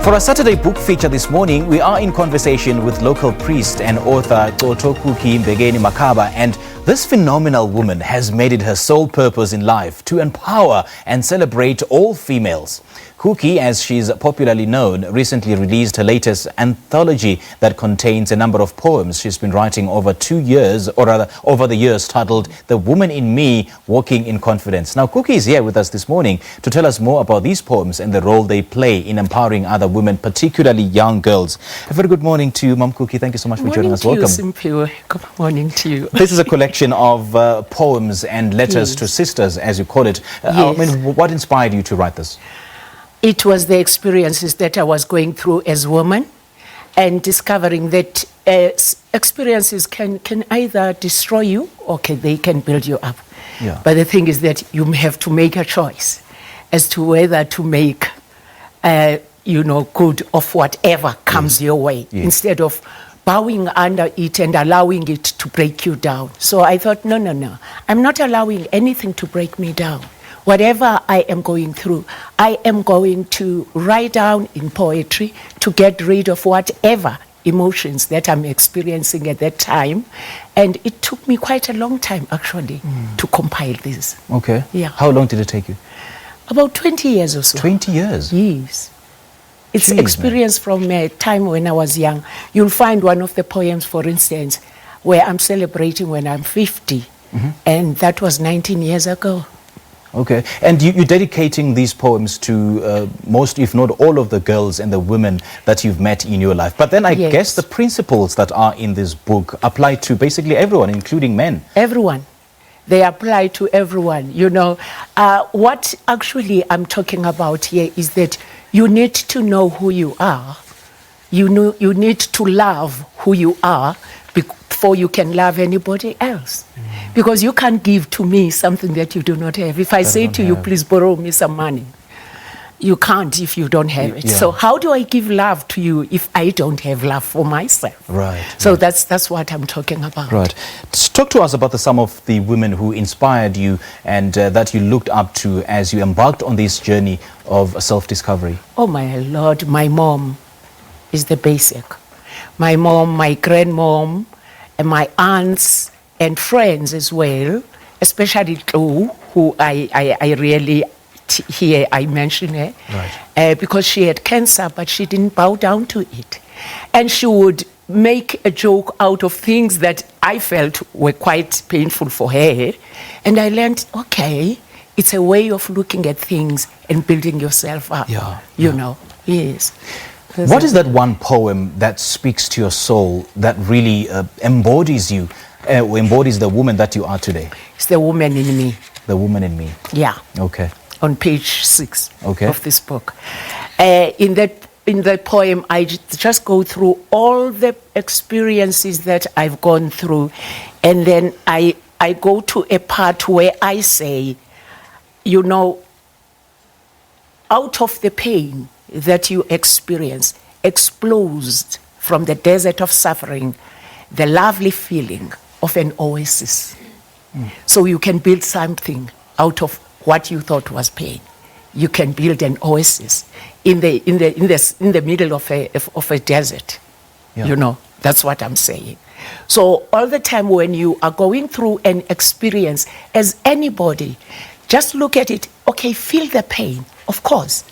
For our Saturday book feature this morning, we are in conversation with local priest and author Coto Cookie Mbekeni-Makaba, and this phenomenal woman has made it her sole purpose in life to empower and celebrate all females. Cookie, as she's popularly known, recently released her latest anthology that contains a number of poems she's been writing over 2 years, or rather over the years, titled The Woman in Me, Walking in Confidence. Now, Cookie is here with us this morning to tell us more about these poems and the role they play in empowering other women, particularly young girls. A very good morning to you, Mom Cookie. Thank you so much for joining us. Welcome. Good morning to you. This is a collection of poems and letters to sisters, as you call it. I mean, what inspired you to write this? It was the experiences that I was going through as a woman, and discovering that experiences can either destroy you or they can build you up. Yeah. But the thing is that you have to make a choice as to whether to make, good of whatever comes your way, instead of bowing under it and allowing it to break you down. So I thought, no, I'm not allowing anything to break me down. Whatever I am going through, I am going to write down in poetry to get rid of whatever emotions that I'm experiencing at that time. And it took me quite a long time, actually, to compile this. Okay. Yeah. How long did it take you? About 20 years or so. 20 years? Yes. It's Jeez, experience from a time when I was young. You'll find one of the poems, for instance, where I'm celebrating when I'm 50. And that was 19 years ago. Okay, and you're dedicating these poems to most, if not all, of the girls and the women that you've met in your life. But then I guess the principles that are in this book apply to basically everyone, including men. Everyone. They apply to everyone. What actually I'm talking about here is that you need to know who you are. You need to love who you are before you can love anybody else. Because you can't give to me something that you do not have. If I say to you, please borrow me some money, you can't if you don't have it. Yeah. So how do I give love to you if I don't have love for myself? Right. So that's what I'm talking about. Right. Talk to us about some of the women who inspired you and that you looked up to as you embarked on this journey of self-discovery. Oh my Lord, my mom is the basic. My mom, my grandmom, and my aunts, and friends as well, especially Chloe, who I really here I mention her, because she had cancer, but she didn't bow down to it. And she would make a joke out of things that I felt were quite painful for her. And I learned, okay, it's a way of looking at things and building yourself up, yes. What is that one poem that speaks to your soul, that really embodies you, embodies the woman that you are today? It's The Woman in Me. The Woman in Me. Yeah. Okay. On page 6 Okay. of this book. In that poem, I just go through all the experiences that I've gone through, and then I go to a part where I say, out of the pain that you experience, explodes from the desert of suffering the lovely feeling of an oasis. So you can build something out of what you thought was pain. You can build an oasis in the middle of a desert. Yeah. That's what I'm saying. So all the time when you are going through an experience, as anybody, just look at it. Okay, feel the pain. Of course,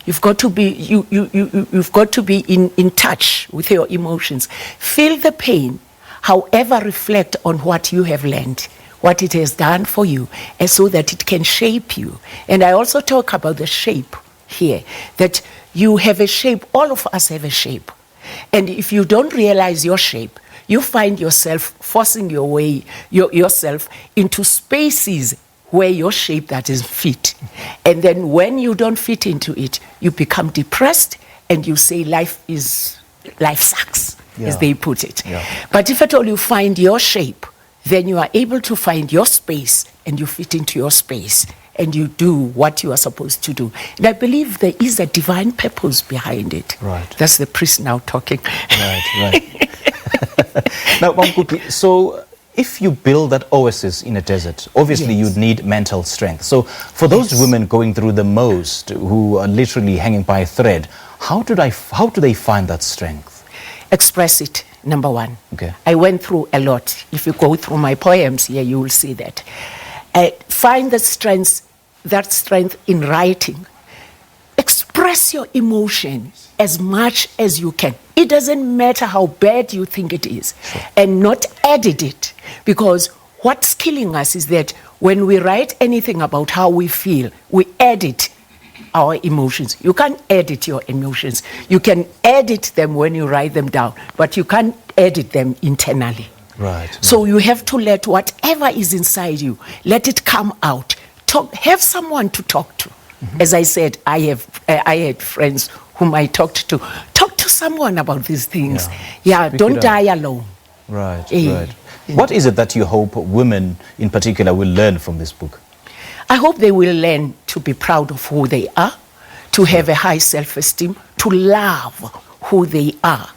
you've got to be you've got to be in touch with your emotions. Feel the pain. However, reflect on what you have learned, what it has done for you, and so that it can shape you. And I also talk about the shape here, that you have a shape, all of us have a shape. And if you don't realize your shape, you find yourself forcing yourself into spaces where your shape that is fit. And then when you don't fit into it, you become depressed and you say life sucks. As they put it. Yeah. But if at all you find your shape, then you are able to find your space and you fit into your space and you do what you are supposed to do. And I believe there is a divine purpose behind it. Right. That's the priest now talking. Right. Now, Mom Cookie, so if you build that oasis in a desert, obviously Yes. you'd need mental strength. So for those Yes. women going through the most, who are literally hanging by a thread, how do they find that strength? Express it, number one. Okay. I went through a lot. If you go through my poems here, you will see that. Find that strength in writing. Express your emotion as much as you can. It doesn't matter how bad you think it is. Sure. And not edit it. Because what's killing us is that when we write anything about how we feel, we edit our emotions. You can't edit your emotions. You can edit them when you write them down, but you can't edit them internally. Right. So you have to let whatever is inside you, let it come out. Have someone to talk to. As I said, I had friends whom I talked to. Talk to someone about these things. Yeah, don't die alone. Right, Eh, right. What is it that you hope women in particular will learn from this book? I hope they will learn to be proud of who they are, to have a high self-esteem, to love who they are.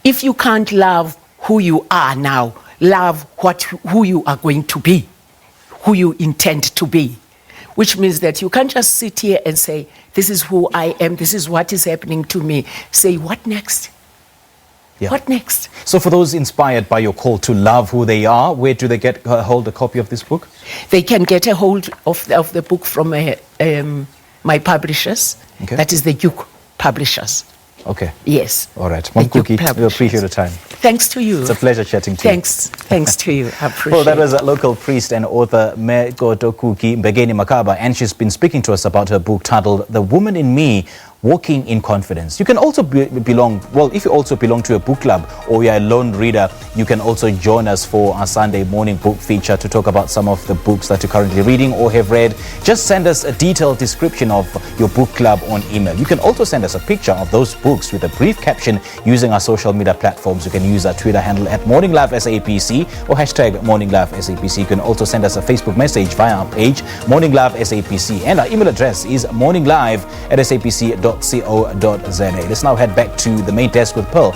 If you can't love who you are now, love who you are going to be, who you intend to be. Which means that you can't just sit here and say, this is who I am, this is what is happening to me. Say, what next? Yeah. What next? So for those inspired by your call to love who they are, where do they get hold a copy of this book? They can get a hold of the book from my publishers. Okay. That is the Duke Publishers. Okay. Yes. All right. The Mom Cookie, Duke we appreciate Publishers. the time. Thanks to you. It's a pleasure chatting to you. Thanks to you. I appreciate Well, that was a local priest and author Coto Cookie Mbekeni-Makaba, and she's been speaking to us about her book titled The Woman in Me, Walking in Confidence. You can also belong, well, if you also belong to a book club or you're a lone reader, you can also join us for our Sunday morning book feature to talk about some of the books that you're currently reading or have read. Just send us a detailed description of your book club on email. You can also send us a picture of those books with a brief caption using our social media platforms. You can use our Twitter handle at Morning Live SABC or hashtag Morning Live SABC. You can also send us a Facebook message via our page, Morning Live SABC. And our email address is morninglive@sabc.co.za. Let's now head back to the main desk with Pearl.